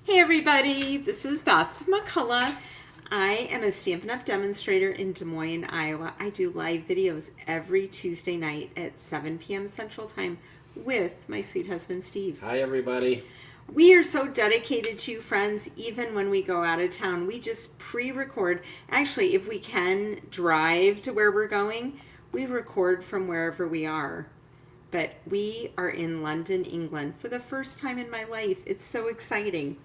Hey everybody, this is Beth McCullough. I am a Stampin' Up! Demonstrator in Des Moines, Iowa. I do live videos every Tuesday night at 7 p.m. Central Time with my sweet husband Steve. Hi everybody. We are so dedicated to you, friends, even when we go out of town. We just pre-record. Actually, if we can drive to where we're going, we record from wherever we are. But we are in London, England for the first time in my life. It's so exciting.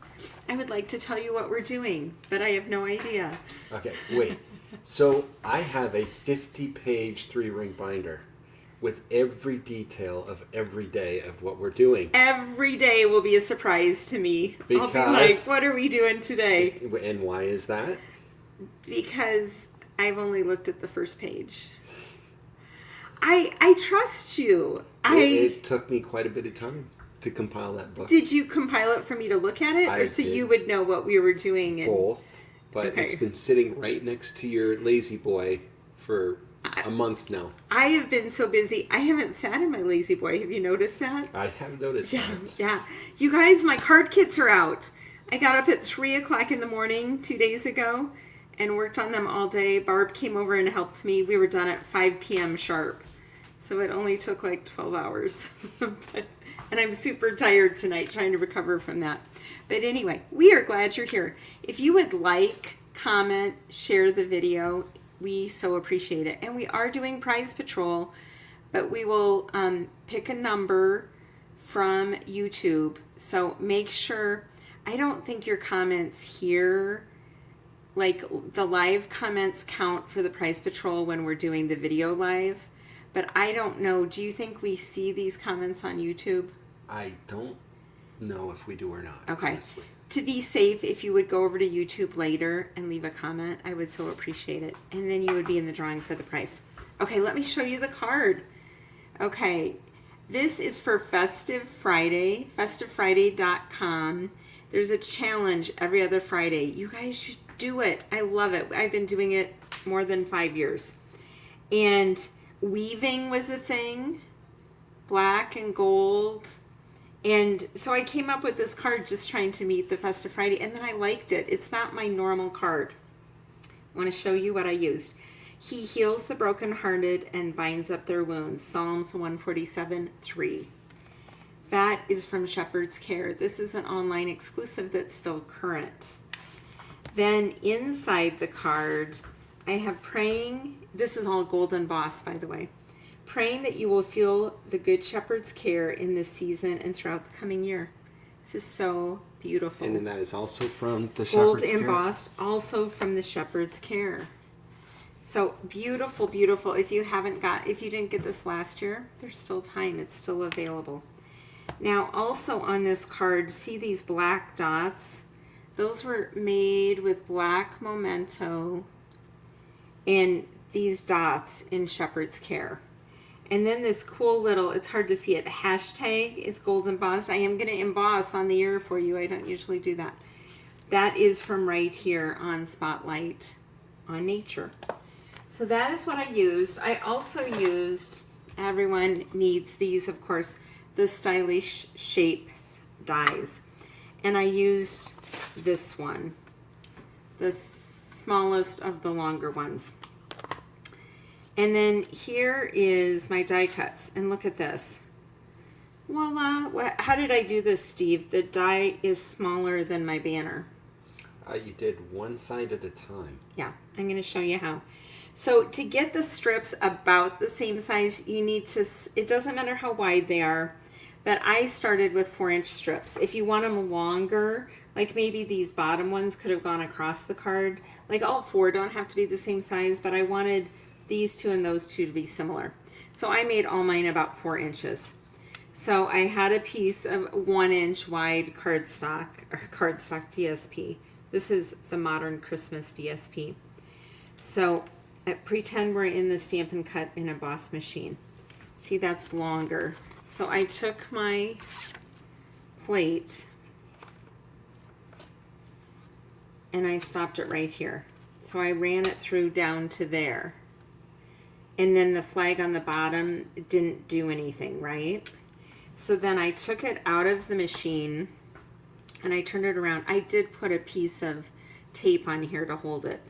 I would like to tell you what we're doing, but I have no idea. Okay, wait. So I have a 50-page 3-ring binder with every detail of every day of what we're doing. Every day will be a surprise to me. Because, I'll be like, what are we doing today? And why is that? Because I've only looked at the first page. I trust you. It took me quite a bit of time to compile that book. Did you compile it for me to look at it? I Or so did. you would know what we were doing? Both. But Okay. It's been sitting right next to your Lazy Boy for a month now. I have been so busy. I haven't sat in my Lazy Boy. Have you noticed that? I have noticed that. Yeah. You guys, my card kits are out. I got up at 3 o'clock in the morning 2 days ago and worked on them all day. Barb came over and helped me. We were done at 5 p.m. sharp. So it only took like 12 hours. And I'm super tired tonight trying to recover from that. But anyway, we are glad you're here. If you would like, comment, share the video, we so appreciate it. And we are doing Prize Patrol, but we will pick a number from YouTube. So make sure, I don't think your comments here, like the live comments count for the Prize Patrol when we're doing the video live. But I don't know, do you think we see these comments on YouTube? I don't know if we do or not. Okay. Honestly. To be safe, if you would go over to YouTube later and leave a comment, I would so appreciate it. And then you would be in the drawing for the prize. Okay, let me show you the card. Okay, this is for Festive Friday, festivefriday.com. There's a challenge every other Friday. You guys should do it. I love it. I've been doing it more than 5 years. And weaving was a thing, black and gold. And so I came up with this card just trying to meet the Festive Friday, and then I liked it. It's not my normal card. I want to show you what I used. He heals the brokenhearted and binds up their wounds. Psalms 147:3. That is from Shepherd's Care. This is an online exclusive that's still current. Then inside the card, I have praying. This is all gold embossed, by the way. Praying that you will feel the Good Shepherd's care in this season and throughout the coming year. This is so beautiful. And then that is also from the Gold Shepherd's Care. embossed, also from the Shepherd's Care. So beautiful, beautiful. If you didn't get this last year, there's still time. It's still available. Now, also on this card, see these black dots? Those were made with black memento and these dots in Shepherd's Care. And then this cool little, it's hard to see it, hashtag is gold embossed. I am going to emboss on the ear for you. I don't usually do that. That is from right here on Spotlight on Nature. So that is what I used. I also used, everyone needs these, of course, the Stylish Shapes dies. And I used this one, the smallest of the longer ones. And then here is my die cuts, and look at this. Voila! How did I do this, Steve? The die is smaller than my banner. You did one side at a time. Yeah, I'm going to show you how. So to get the strips about the same size, you need to, it doesn't matter how wide they are, but I started with 4-inch strips. If you want them longer, like maybe these bottom ones could have gone across the card. Like all 4 don't have to be the same size, but I wanted these 2 and those 2 to be similar. So I made all mine about 4 inches. So I had a piece of 1-inch wide cardstock DSP. This is the Modern Christmas DSP. So pretend we're in the Stampin' Cut and Emboss machine. See, that's longer. So I took my plate and I stopped it right here. So I ran it through down to there. And then the flag on the bottom didn't do anything, right? So then I took it out of the machine and I turned it around. I did put a piece of tape on here to hold it.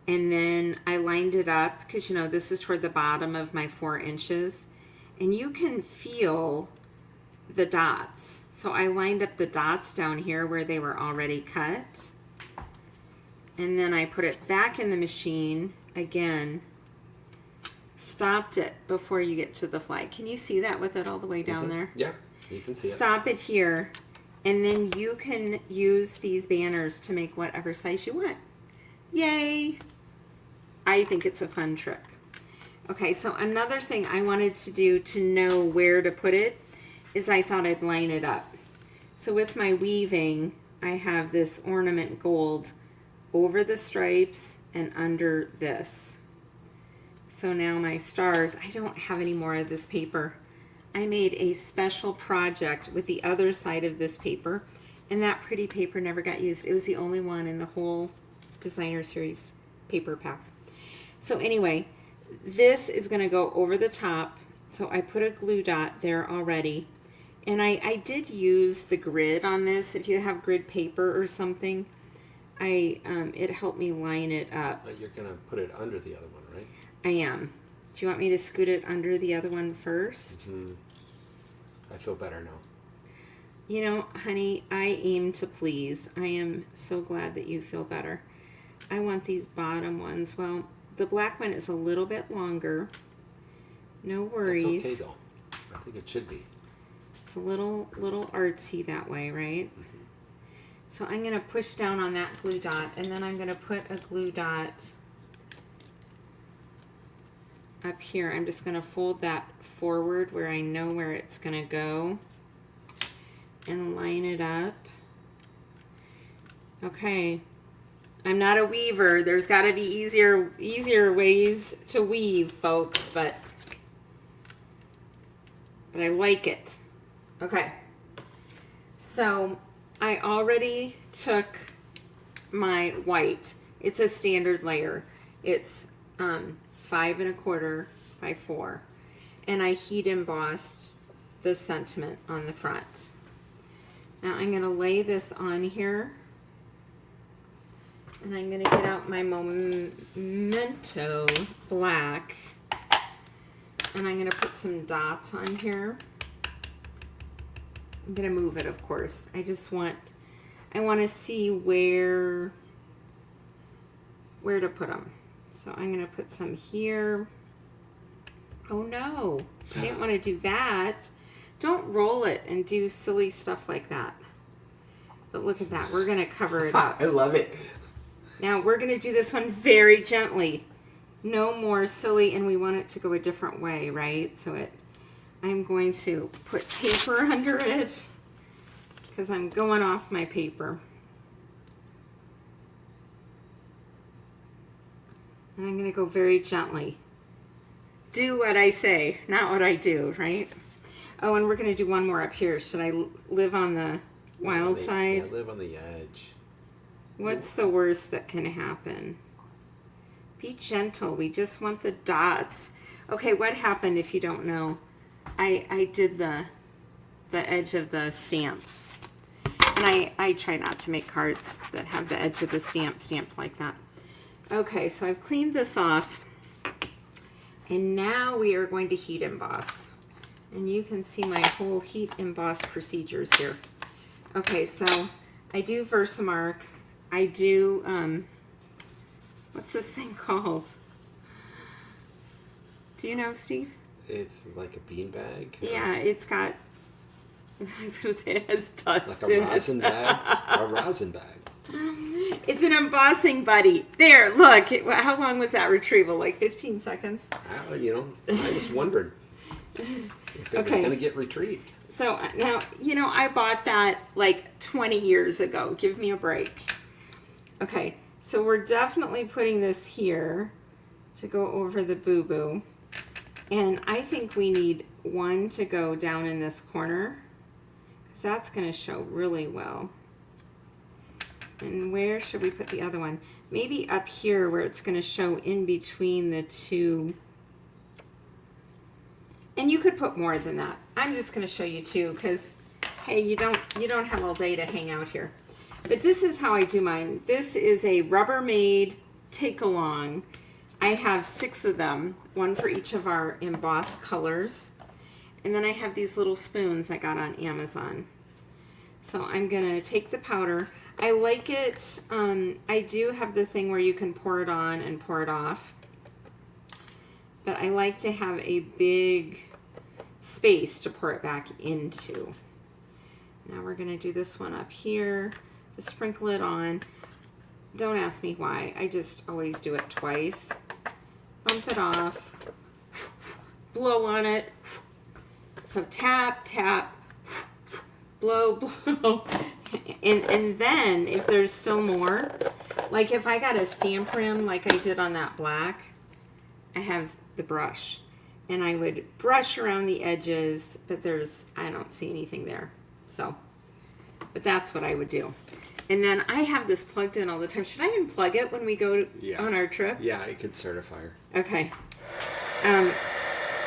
And then I lined it up because, you know, this is toward the bottom of my 4 inches. And you can feel the dots. So I lined up the dots down here where they were already cut. And then I put it back in the machine again. Stopped it before you get to the flag. Can you see that with it all the way down there? Yeah, you can see it. Stop it here. And then you can use these banners to make whatever size you want. Yay! I think it's a fun trick. Okay, so another thing I wanted to do to know where to put it is I thought I'd line it up. So with my weaving, I have this ornament gold over the stripes and under this. So now my stars, I don't have any more of this paper. I made a special project with the other side of this paper, and that pretty paper never got used. It was the only one in the whole Designer Series paper pack. So anyway, this is going to go over the top. So I put a glue dot there already. And I did use the grid on this. If you have grid paper or something, it helped me line it up. You're going to put it under the other one, right? I am. Do you want me to scoot it under the other one first? Mm-hmm. I feel better now. You know, honey, I aim to please. I am so glad that you feel better. I want these bottom ones. Well, the black one is a little bit longer. No worries. That's okay, though. I think it should be. It's a little artsy that way, right? Mm-hmm. So I'm going to push down on that glue dot, and then I'm going to put a glue dot up here. I'm just going to fold that forward where I know where it's going to go and line it up. Okay. I'm not a weaver. There's got to be easier ways to weave, folks, but I like it. Okay. So I already took my white. It's a standard layer. It's 5 1/4 by 4, and I heat embossed the sentiment on the front. Now I'm going to lay this on here, and I'm going to get out my Memento black, and I'm going to put some dots on here. I'm going to move it, of course. I want to see where to put them. So I'm going to put some here. Oh no, I didn't want to do that. Don't roll it and do silly stuff like that. But look at that, we're going to cover it up. I love it. Now we're going to do this one very gently. No more silly, and we want it to go a different way, right? So I'm going to put paper under it because I'm going off my paper. And I'm going to go very gently. Do what I say, not what I do, right? Oh, and we're going to do one more up here. Should I live on the wild side? Yeah, live on the edge. What's the worst that can happen? Be gentle. We just want the dots. Okay, what happened if you don't know? I did the edge of the stamp. And I try not to make cards that have the edge of the stamp stamped like that. Okay, so I've cleaned this off. And now we are going to heat emboss. And you can see my whole heat emboss procedures here. Okay, so I do Versamark. I do, what's this thing called? Do you know, Steve? It's like a beanbag. Yeah, it's got, I was going to say it has dust Like a in rosin it. bag. A rosin bag. It's an embossing buddy. There, look. How long was that retrieval? Like 15 seconds? I was wondering if it was going to get retrieved. So now, I bought that like 20 years ago. Give me a break. Okay, so we're definitely putting this here to go over the boo-boo. And I think we need one to go down in this corner, because that's going to show really well. And where should we put the other one? Maybe up here where it's going to show in between the two. And you could put more than that. I'm just going to show you two because Hey, you don't have all day to hang out here. But this is how I do mine. This is a Rubbermaid take along. I have 6 of them, one for each of our embossed colors. And then I have these little spoons I got on Amazon. So I'm gonna take the powder. I like it, I do have the thing where you can pour it on and pour it off. But I like to have a big space to pour it back into. Now we're gonna do this one up here. Just sprinkle it on. Don't ask me why, I just always do it twice. Bump it off, blow on it. So tap, tap, blow, blow. And then if there's still more, like if I got a stamp rim like I did on that black, I have the brush. And I would brush around the edges, but I don't see anything there. So, but that's what I would do. And then I have this plugged in all the time. Should I unplug it when we go on our trip? Yeah, I could certify her. Okay.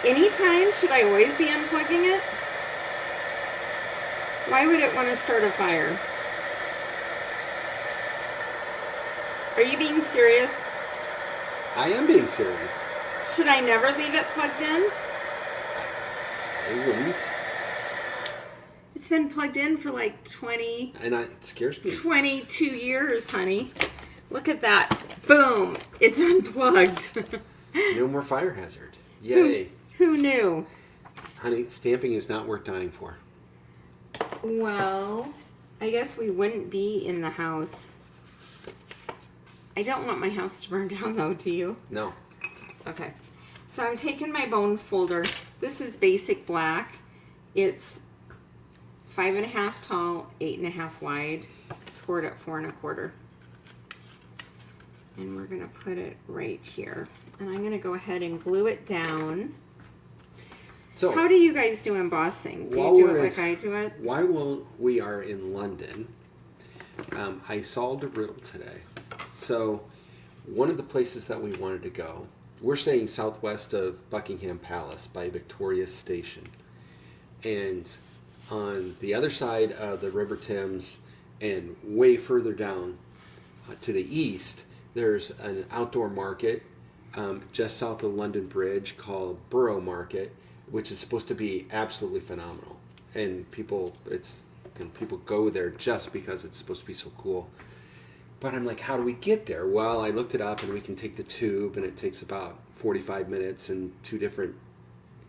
Anytime, should I always be unplugging it? Why would it want to start a fire? Are you being serious? I am being serious. Should I never leave it plugged in? I wouldn't. It's been plugged in for like 20... And it scares me. 22 years, honey. Look at that. Boom. It's unplugged. No more fire hazard. Yay. Who knew? Honey, stamping is not worth dying for. Well, I guess we wouldn't be in the house. I don't want my house to burn down, though, do you? No. Okay. So I'm taking my bone folder. This is basic black. It's 5.5 tall, 8.5 wide, scored at 4 1/4. And we're going to put it right here. And I'm going to go ahead and glue it down. So, how do you guys do embossing? Do you do it like I do it? While we are in London, I solved a riddle today. So, one of the places that we wanted to go, we're staying southwest of Buckingham Palace by Victoria Station. And on the other side of the River Thames and way further down to the east, there's an outdoor market just south of London Bridge called Borough Market, which is supposed to be absolutely phenomenal. And people go there just because it's supposed to be so cool. But I'm like, how do we get there? Well, I looked it up, and we can take the tube, and it takes about 45 minutes and 2 different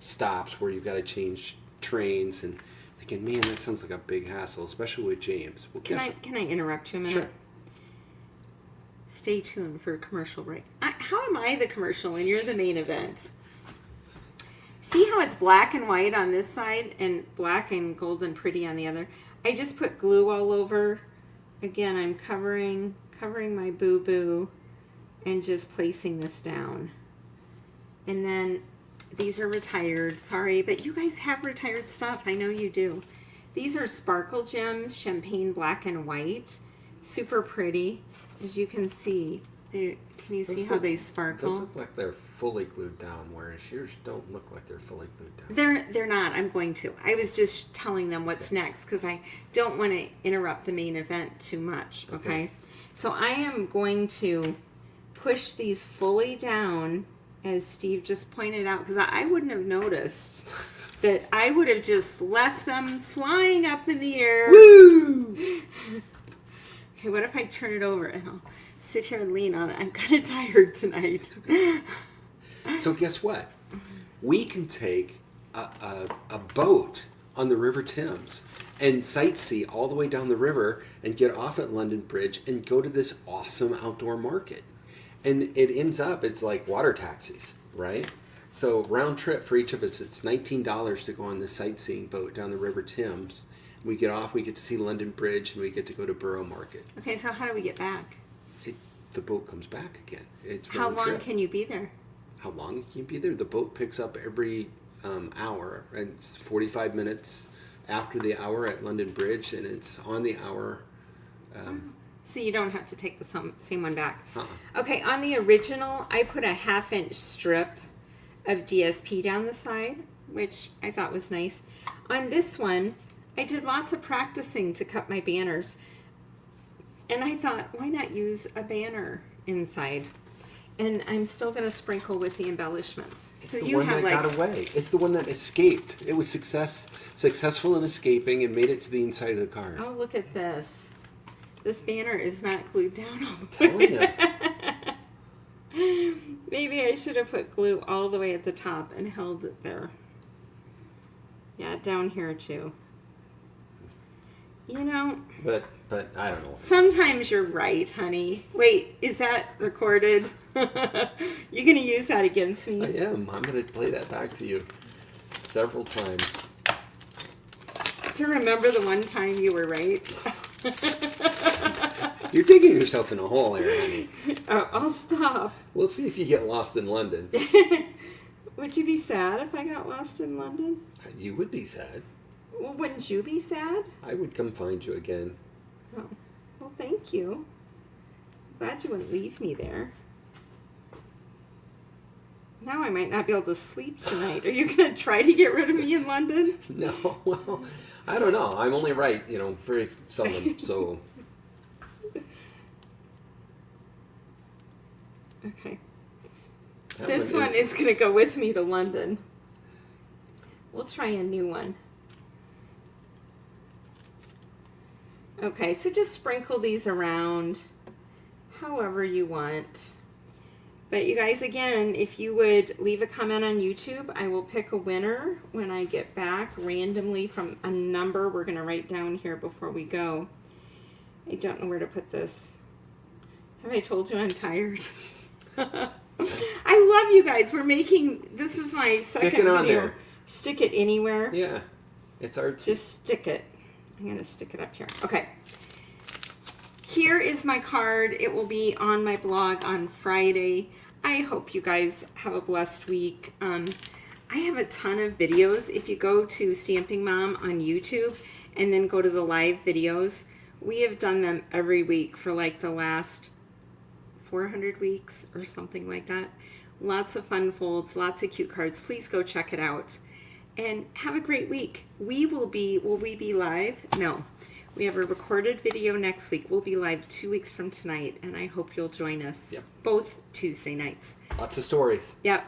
stops where you've got to change trains. And thinking, man, that sounds like a big hassle, especially with James. Well, can I interrupt you a minute? Sure. Stay tuned for a commercial break. How am I the commercial and you're the main event? See how it's black and white on this side and black and gold and pretty on the other? I just put glue all over. Again, I'm covering my boo-boo and just placing this down. And then these are retired. Sorry, but you guys have retired stuff. I know you do. These are Sparkle Gems, champagne black and white. Super pretty. As you can see, can you see how they sparkle? Those look like they're fully glued down, whereas yours don't look like they're fully glued down. They're not. I'm going to. I was just telling them what's next because I don't want to interrupt the main event too much, okay? So I am going to push these fully down, as Steve just pointed out, because I wouldn't have noticed that. I would have just left them flying up in the air. Woo! Okay, what if I turn it over and I'll sit here and lean on it? I'm kind of tired tonight. So guess what? We can take a boat on the River Thames and sightsee all the way down the river and get off at London Bridge and go to this awesome outdoor market. And it ends up, it's like water taxis, right? So round trip for each of us, it's $19 to go on this sightseeing boat down the River Thames. We get off, we get to see London Bridge, and we get to go to Borough Market. Okay, so how do we get back? The boat comes back again. It's how long trip. Can you be there? How long can you be there? The boat picks up every hour, and it's 45 minutes after the hour at London Bridge, and it's on the hour. So you don't have to take the same one back. Uh-uh. Okay, on the original, I put a 1/2-inch strip of DSP down the side, which I thought was nice. On this one, I did lots of practicing to cut my banners. And I thought, why not use a banner inside? And I'm still going to sprinkle with the embellishments. It's So the you one have that got away. It's the one that escaped. It was successful in escaping and made it to the inside of the card. oh, look at this. This banner is not glued down all the Telling way. you. Maybe I should have put glue all the way at the top and held it there. Yeah, down here too. You know, But I don't know. sometimes you're right, honey. Wait, is that recorded? You're going to use that against me? I am. I'm going to play that back to you several times. To remember the one time you were right? You're digging yourself in a hole here, honey. Oh, I'll stop. We'll see if you get lost in London. Would you be sad if I got lost in London? You would be sad. Well, wouldn't you be sad? I would come find you again. Oh, well, thank you. Glad you wouldn't leave me there. Now I might not be able to sleep tonight. Are you going to try to get rid of me in London? No, well, I don't know. I'm only right, very seldom. So Okay. that This one is going to go with me to London. We'll try a new one. Okay, so just sprinkle these around however you want. But you guys, again, if you would leave a comment on YouTube, I will pick a winner when I get back randomly from a number we're going to write down here before we go. I don't know where to put this. Have I told you I'm tired? I love you guys. We're making, this is my second Stick it on video. there. Stick it anywhere. Yeah, it's artsy. Just stick it. I'm going to stick it up here. Okay. Here is my card. It will be on my blog on Friday. I hope you guys have a blessed week. I have a ton of videos. If you go to Stamping Mom on YouTube and then go to the live videos, we have done them every week for like the last 400 weeks or something like that. Lots of fun folds, lots of cute cards. Please go check it out. And have a great week. Will we be live? No. We have a recorded video next week. We'll be live 2 weeks from tonight, and I hope you'll join us. Yep. Both Tuesday nights. Lots of stories. Yep.